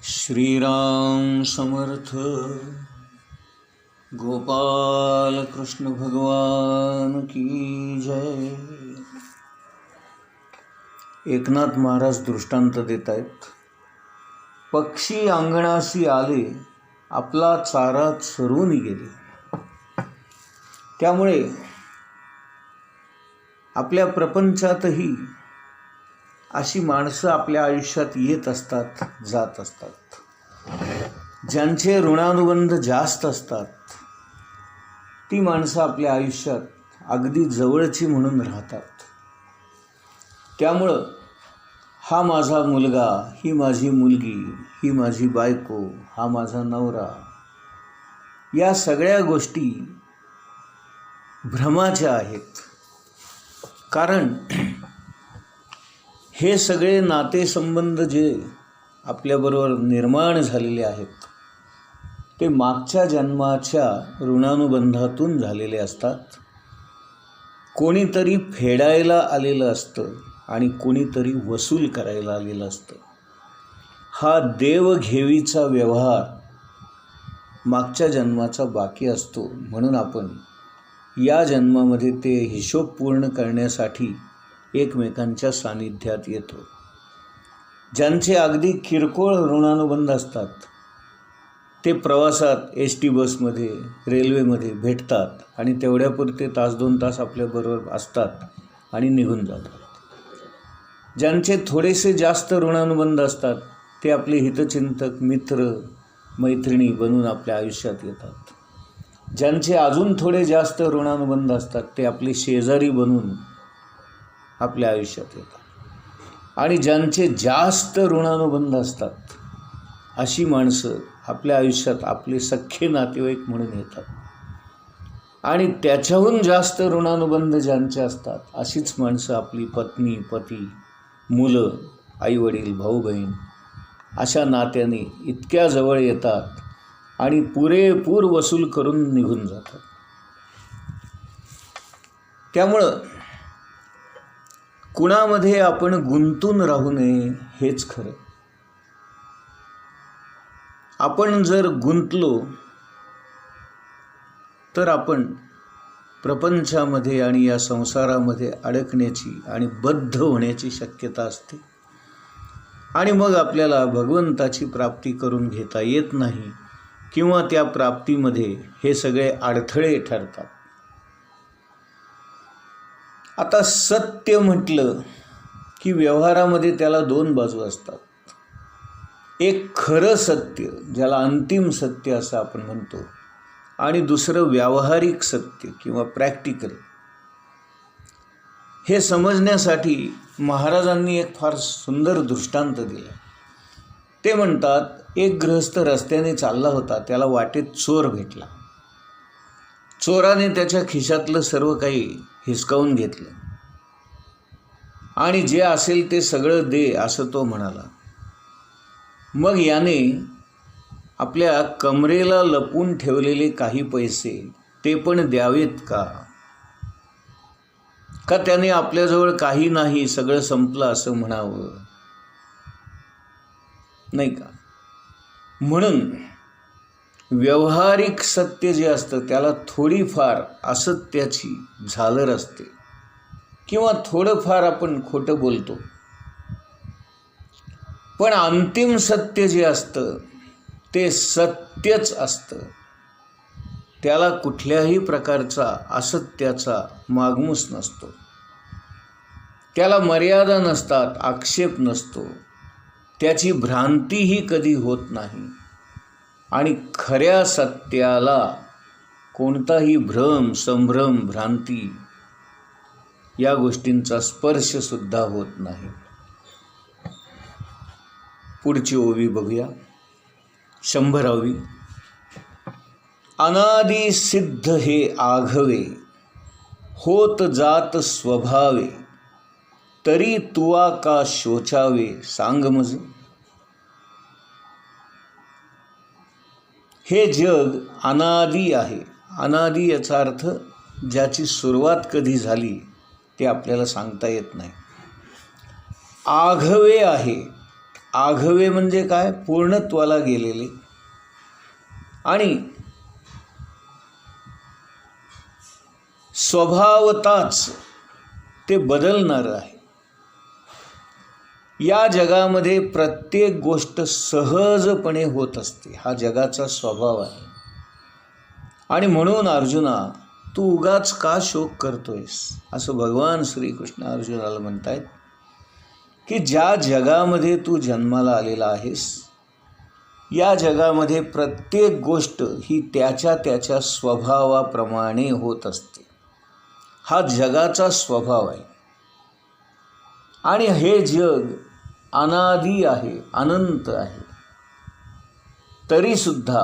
श्रीराम समर्थ. गोपाल कृष्ण भगवान की जय. एकनाथ महाराज दृष्टांत देत आहेत. पक्षी अंगणाशी आले, आपला चारा चरून गेले. त्यामुळे आपल्या प्रपंचातही अशी माणसं आपल्या आयुष्यात येत असतात, जात असतात. ज्यांचे ऋणानुबंध जास्त असतात ती माणसं आपल्या आयुष्यात अगदी जवळची म्हणून राहतात. त्यामुळं हा माझा मुलगा, ही माझी मुलगी, ही माझी बायको, हा माझा नवरा, या सगळ्या गोष्टी भ्रमाच्या आहेत. कारण हे सगळे नातेसंबंध जे आपल्याबरोबर निर्माण झालेले आहेत ते मागच्या जन्माच्या ऋणानुबंधातून झालेले असतात. कोणीतरी फेडायला आलेलं असतं आणि कोणीतरी वसूल करायला आलेलं असतं. हा देवघेवीचा व्यवहार मागच्या जन्माचा बाकी असतो. म्हणून आपण या जन्मामध्ये ते हिशोब पूर्ण करण्यासाठी एकमेकांच्या सानिध्यात येतो. ज्यांचे अगदी किरकोळ ऋणानुबंध असतात ते प्रवासात एस टी बसमध्ये, रेल्वेमध्ये भेटतात आणि तेवढ्यापुरते तास दोन तास आपल्याबरोबर असतात आणि निघून जातात. ज्यांचे थोडेसे जास्त ऋणानुबंध असतात ते आपले हितचिंतक, मित्र, मैत्रिणी बनून आपल्या आयुष्यात येतात. ज्यांचे अजून थोडे जास्त ऋणानुबंध असतात ते आपले शेजारी बनून आपल्या आयुष्यात येतात. आणि ज्यांचे जास्त ऋणानुबंध असतात अशी माणसं आपल्या आयुष्यात आपले सख्खे नातेवाईक म्हणून येतात. आणि त्याच्याहून जास्त ऋणानुबंध ज्यांचे असतात अशीच माणसं आपली पत्नी, पती, मुलं, आईवडील, भाऊ बहीण अशा नात्याने इतक्या जवळ येतात आणि पुरेपूर वसूल करून निघून जातात. त्यामुळं कुणामध्ये आपण गुंतून राहू नये हेच खरं. आपण जर गुंतलो तर आपण प्रपंचामध्ये आणि या संसारामध्ये अडकण्याची आणि बद्ध होण्याची शक्यता असते. आणि मग आपल्याला भगवंताची प्राप्ती करून घेता येत नाही किंवा त्या प्राप्तीमध्ये हे सगळे अडथळे ठरतात. आता सत्य म्हटलं की व्यवहारामध्ये त्याला दोन बाजू असतात. एक खरं सत्य ज्याला अंतिम सत्य असं आपण म्हणतो आणि दुसरं व्यावहारिक सत्य किंवा प्रॅक्टिकल. हे समजण्यासाठी महाराजांनी एक फार सुंदर दृष्टांत दिला. ते म्हणतात, एक गृहस्थ रस्त्याने चालला होता, त्याला वाटेत चोर भेटला. चोराने त्याच्या खिशातलं सर्व काही हिसकावून घेतलं आणि जे असेल ते सगळं दे असं तो म्हणाला. मग याने आपल्या कमरेला लपून ठेवलेले काही पैसे ते पण द्यावेत का? का त्याने आपल्याजवळ काही नाही, सगळं संपलं असं म्हणावं? नाही का? म्हणून व्यावहारिक सत्य जे असतं त्याला थोडीफार असत्याची झालर असते किंवा थोडंफार आपण खोटं बोलतो. पण अंतिम सत्य जे असतं ते सत्यच असतं. त्याला कुठल्याही प्रकारचा असत्याचा मागमूस नसतो. त्याला मर्यादा नसतात, आक्षेप नसतो. त्याची भ्रांतीही कधी होत नाही. आणि खऱ्या सत्याला कोणताही भ्रम, संभ्रम, भ्रांती या गोष्टींचा स्पर्शसुद्धा होत नाही. पुढची ओवी बघूया, 100वी. अनादि सिद्ध हे आघवे, होत जात स्वभावे, तरी तुवा का शोचावे, सांग मज. हे जग अनादी आहे. अनादी याचा अर्थ ज्याची सुरुवात कधी झाली ते आपल्याला सांगता येत नाही. आघवे आहे आघवे म्हणजे काय? पूर्णत्वाला गेलेले आणि स्वभावताच ते बदलणारं आहे. या जगामध्ये प्रत्येक गोष्ट सहजपणे होत असते, हा जगाचा स्वभाव आहे. आणि म्हणून अर्जुना, तू उगाच का शोक करतोयस, असं भगवान श्रीकृष्ण अर्जुनाला म्हणतायत की ज्या जगामध्ये तू जन्माला आलेला आहेस, या जगामध्ये प्रत्येक गोष्ट ही त्याच्या त्याच्या स्वभावाप्रमाणे होत असते. हा जगाचा स्वभाव आहे. आणि हे जग अनादी आहे, अनंत आहे. तरीसुद्धा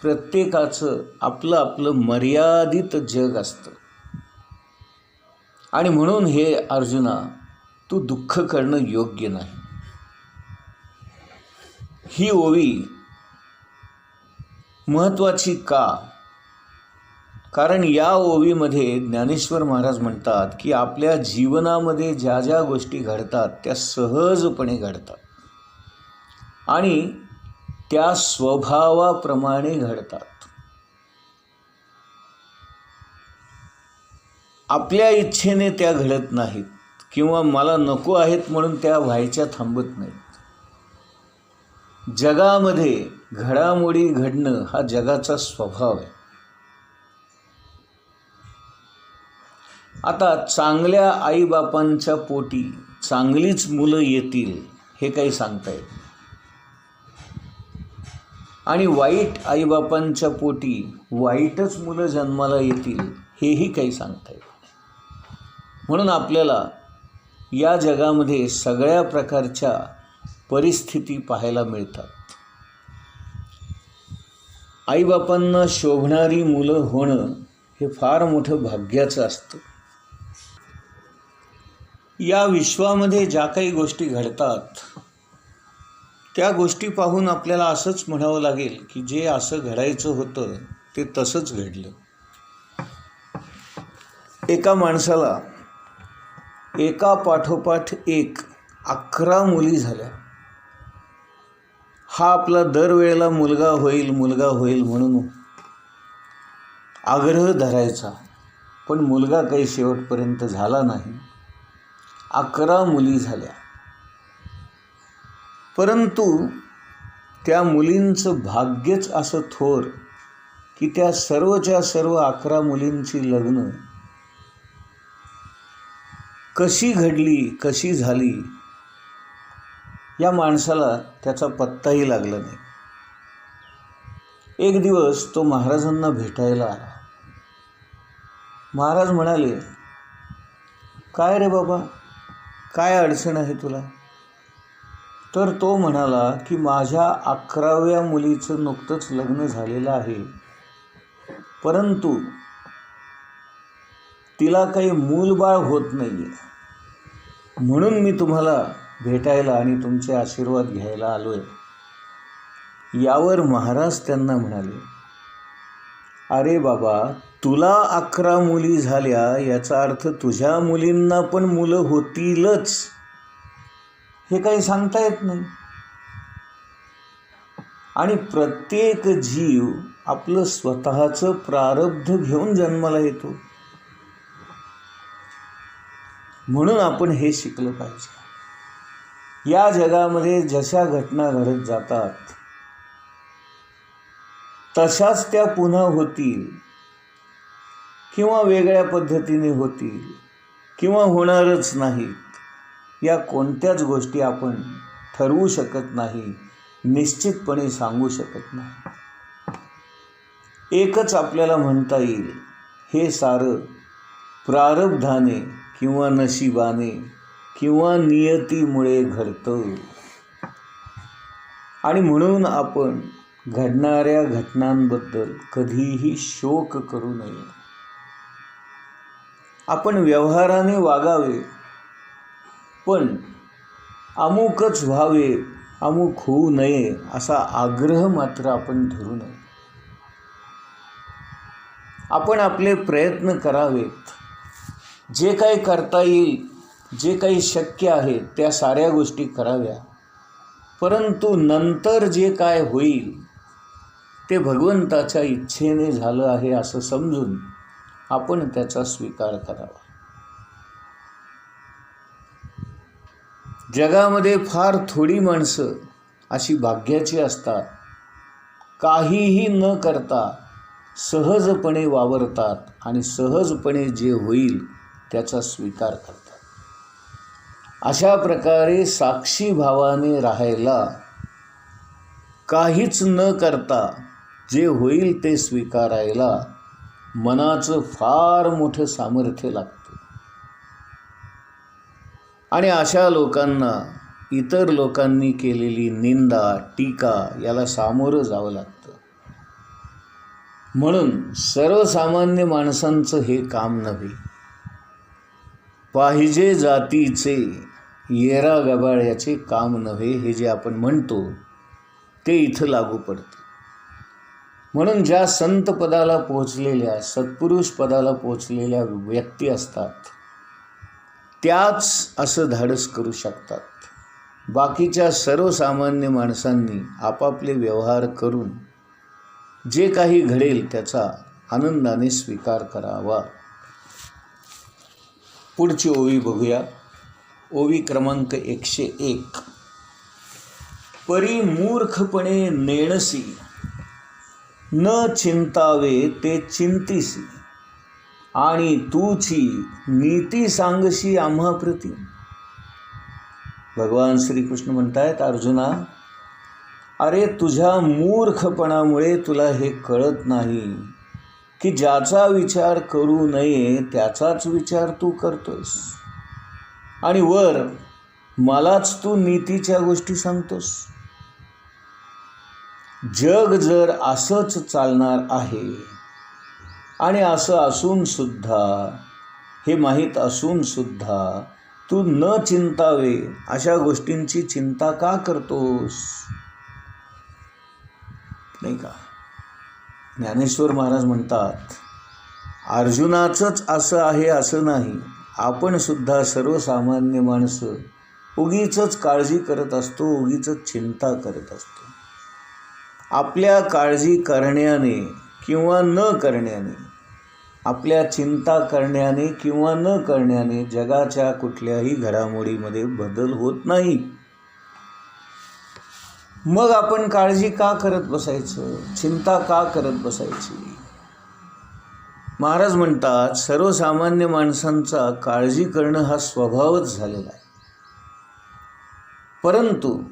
प्रत्येकाचं आपलं आपलं मर्यादित जग असतं. आणि म्हणून हे अर्जुना, तू दुःख करणं योग्य नाही. ही ओवी महत्त्वाची का? कारण या ओवीमध्ये ज्ञानेश्वर महाराज म्हणतात की आपल्या जीवनामध्ये ज्या ज्या गोष्टी घडतात त्या सहजपणे घडतात आणि त्या स्वभावाप्रमाणे घडतात. आपल्या इच्छेने त्या घडत नाहीत किंवा मला नको आहेत म्हणून त्या व्हायच्या थांबत नाहीत. जगामध्ये घडामोडी घडणं हा जगाचा स्वभाव आहे. आता चांगल्या आईबापांच्या पोटी चांगलीच मुलं येतील हे काही सांगता येत, आणि वाईट आईबापांच्या पोटी वाईटच मुलं जन्माला येतील हेही काही सांगता येत. म्हणून आपल्याला या जगामध्ये सगळ्या प्रकारच्या परिस्थिती पाहायला मिळतात. आईबापांना शोभणारी मुलं होणं हे फार मोठं भाग्याचं असतं. या विश्वामध्ये ज्या काही गोष्टी घडतात त्या गोष्टी पाहून आपल्याला असंच म्हणावं लागेल की जे असं घडायचं होतं ते तसंच घडलं. एका माणसाला एका पाठोपाठ एक 11 मुली झाल्या. हा आपला दरवेळेला मुलगा होईल म्हणून आग्रह धरायचा, पण मुलगा काही शेवटपर्यंत झाला नाही. 11 मुली झाल्या. परंतु त्या मुलींचं भाग्यच असं थोर की त्या सर्वच्या सर्व 11 मुलींची लग्न कशी घडली, कशी झाली, या माणसाला त्याचा पत्ताही लागला नाही. एक दिवस तो महाराजांना भेटायला आला. महाराज म्हणाले, काय रे बाबा, काय अडचण आहे तुला? तर तो म्हणाला की माझ्या 11व्या मुलीचं नुकतंच लग्न झालेलं आहे, परंतु तिला काही मूलबाळ होत नाही आहे, म्हणून मी तुम्हाला भेटायला आणि तुमचे आशीर्वाद घ्यायला आलो आहे. यावर महाराज त्यांना म्हणाले, अरे बाबा, तुला 11 मुली झाल्या याचा अर्थ तुझ्या मुलींना पण मुलं होतीलच हे काही सांगता येत नाही. आणि प्रत्येक जीव आपलं स्वतःचं प्रारब्ध घेऊन जन्माला येतो. म्हणून आपण हे शिकलं पाहिजे. या जगामध्ये जशा घटना घडत जातात तशाच त्या पुन्हा होतील किंवा वेगळ्या पद्धतीने होतील किंवा होणारच नाहीत. या कोणत्याच गोष्टी आपण ठरवू शकत नाही, निश्चितपणे सांगू शकत नाही. एकच आपल्याला म्हणता येईल, हे सारं प्रारब्धाने किंवा नशिबाने किंवा नियतीमुळे घडतं. आणि म्हणून आपण घडणाऱ्या घटनांबद्दल कधीही शोक करू नये. आपण व्यवहाराने वागावे, पण अमुकच व्हावे, अमुक होऊ नये असा आग्रह मात्र आपण धरू नये. आपण आपले प्रयत्न करावेत. जे काही करता येईल, जे काही शक्य आहे त्या साऱ्या गोष्टी कराव्या. परंतु नंतर जे काय होईल ते भगवंताच्या इच्छेने झालं आहे असं समजून आपण त्याचा स्वीकार करावा. जगामध्ये फार थोडी माणसं अशी भाग्याची असतात, काहीही न करता सहजपणे वावरतात आणि सहजपणे जे होईल त्याचा स्वीकार करतात. अशा प्रकारे साक्षी भावाने राहायला, काहीच न करता जे होईल ते स्वीकारायला मनाचं फार मोठं सामर्थ्य लागतं. आणि अशा लोकांना इतर लोकांनी केलेली निंदा, टीका याला सामोरं जावं लागतं. म्हणून सर्वसामान्य माणसांचं हे काम नव्हे. पाहिजे जातीचे येरा गबाळ्याचे काम नव्हे, हे जे आपण म्हणतो ते इथं लागू पडतं. म्हणून ज्या संत पदाला पोहोचलेल्या, सत्पुरुष पदाला पोहोचलेल्या व्यक्ती असतात त्याच असं धाडस करू शकतात. बाकीच्या सर्वसामान्य माणसांनी आपापले व्यवहार करून जे काही घडेल त्याचा आनंदाने स्वीकार करावा. पुढची ओवी बघूया. ओवी क्रमांक 101. परी मूर्खपणे नेणसी, न चिंतावे ते चिंतिसी, आणि तूची नीती सांगशी आम्हा प्रती. भगवान श्रीकृष्ण म्हणतायत, अर्जुना, अरे तुझ्या मूर्खपणामुळे तुला हे कळत नाही की ज्याचा विचार करू नये त्याचाच विचार तू करतोस, आणि वर मलाच तू नीतीच्या गोष्टी सांगतोस. जग जर असंच चालणार आहे आणि असं असून सुद्धा, हे माहीत असून सुद्धा तू न चिंतावे अशा गोष्टींची चिंता का करतोस? नाही का? ज्ञानेश्वर महाराज म्हणतात, अर्जुनाचंच असं आहे असं नाही, आपण सुद्धा सर्वसामान्य माणसं उगीचच काळजी करत असतो, उगीचच चिंता करत असतो. आपल्या काळजी करण्याने किंवा न करण्याने, आपल्या चिंता करण्याने किंवा न करण्याने जगाच्या कुठल्याही घडामोडीमध्ये बदल होत नाही. मग आपण काळजी का करत बसायचं, चिंता का करत बसायची? महाराज म्हणतात, सर्वसामान्य माणसांचा काळजी करणं हा स्वभावच झालेला आहे. परंतु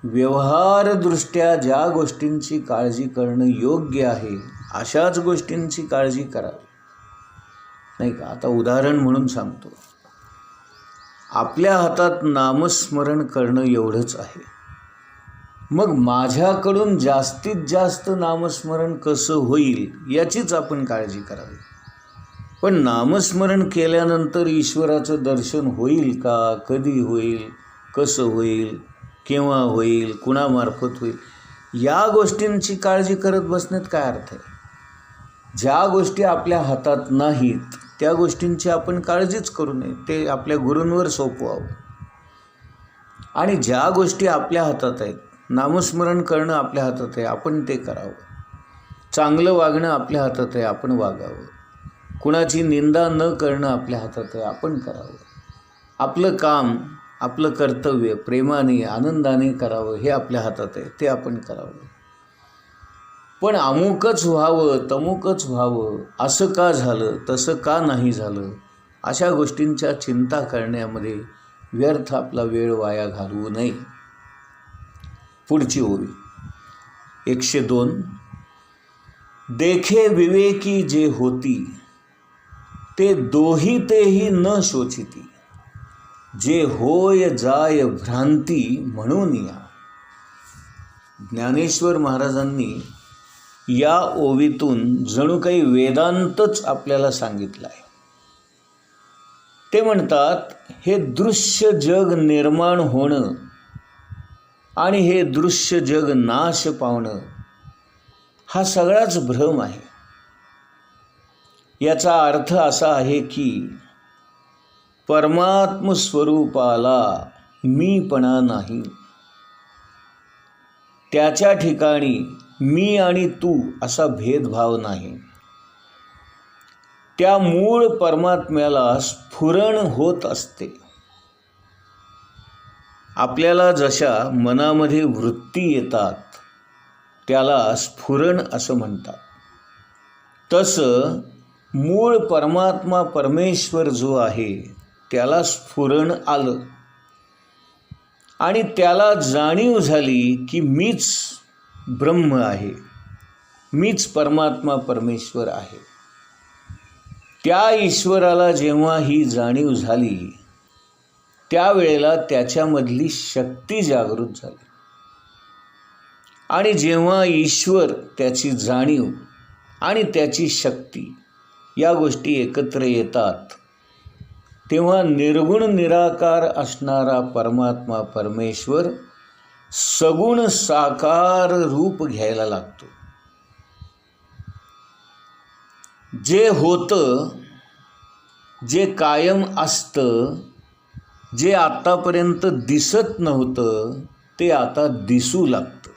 व्यवहारदृष्ट्या ज्या गोष्टींची काळजी करणं योग्य आहे अशाच गोष्टींची काळजी करावी. नाही का? आता उदाहरण म्हणून सांगतो, आपल्या हातात नामस्मरण करणं एवढंच आहे. मग माझ्याकडून जास्तीत जास्त नामस्मरण कसं होईल याचीच आपण काळजी करावी. पण नामस्मरण केल्यानंतर ईश्वराचं दर्शन होईल का, कधी होईल, कसं होईल, केव्हा होईल, कुणामार्फत होईल, या गोष्टींची काळजी करत बसण्यात काय अर्थ आहे? ज्या गोष्टी आपल्या हातात नाहीत त्या गोष्टींची आपण काळजीच करू नये, ते आपल्या गुरूंवर सोपवावं. आणि ज्या गोष्टी आपल्या हातात आहेत, नामस्मरण करणं आपल्या हातात आहे, आपण ते करावं. चांगलं वागणं आपल्या हातात आहे, आपण वागावं. कुणाची निंदा न करणं आपल्या हातात आहे, आपण करावं. आपलं काम, आपलं कर्तव्य प्रेमाने आनंदाने करावं, हे आपल्या हातात आहे, ते आपण करावं. पण अमुकच व्हावं, तमुकच व्हावं, असं का झालं, तसं का नाही झालं, अशा गोष्टींच्या चिंता करण्यामध्ये व्यर्थ आपला वेळ वाया घालवू नये. पुढची ओवी 102. देखे विवेकी जे होती, ते दोही तेही न शोचिती, जे होय जाय भ्रांती म्हणून या. ज्ञानेश्वर महाराजांनी या ओवीतून जणू काही वेदांतच आपल्याला सांगितलं आहे. ते म्हणतात, हे दृश्य जग निर्माण होणं आणि हे दृश्य जग नाश पावणं हा सगळाच भ्रम आहे. याचा अर्थ असा आहे की परमात्म स्वरूपाला मीपणा नाही. त्याच्या ठिकाणी मी आणि तू असा भेदभाव नाही. त्या मूळ परमात्म्याला स्फुरण होत असते. आपल्याला जशा मनामध्ये वृत्ती येतात त्याला स्फुरण असं म्हणतात. तसं मूळ परमात्मा परमेश्वर जो आहे त्याला स्फुरण आलं आणि त्याला जाणीव झाली की मीच ब्रह्म आहे, मीच परमात्मा परमेश्वर आहे. त्या ईश्वराला जेव्हा ही जाणीव झाली त्यावेळेला त्याच्यामधली शक्ती जागृत झाली. आणि जेव्हा ईश्वर, त्याची जाणीव आणि त्याची शक्ती या गोष्टी एकत्र येतात तेव्हा निर्गुण निराकार असणारा परमात्मा परमेश्वर सगुण साकार रूप घ्यायला लागतो. जे होतं, जे कायम असतं, जे आतापर्यंत दिसत नव्हतं ते आता दिसू लागतं.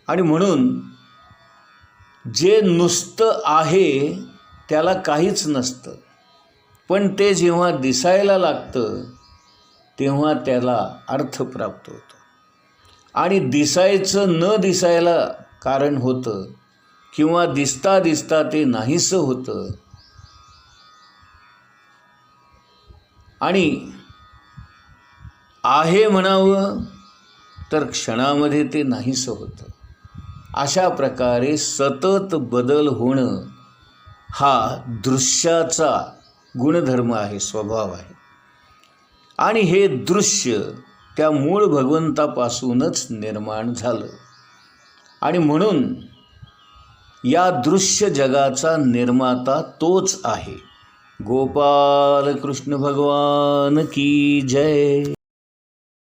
आणि म्हणून जे नुसतं आहे त्याला काहीच नसतं, पण ते जेव्हा दिसायला लागतं तेव्हा त्याला अर्थ प्राप्त होतो. आणि दिसायचं न दिसायला कारण होतं किंवा दिसता दिसता ते नाहीसं होतं. आणि आहे म्हणावं तर क्षणामध्ये ते नाहीसं होतं. अशा प्रकारे सतत बदल होणं हा दृश्याचा गुणधर्म आहे, स्वभाव आहे. आणि हे दृश्य त्या मूळ भगवंतापासूनच निर्माण झालं. आणि म्हणून या दृश्य जगाचा निर्माता तोच आहे. गोपाल कृष्ण भगवान की जय.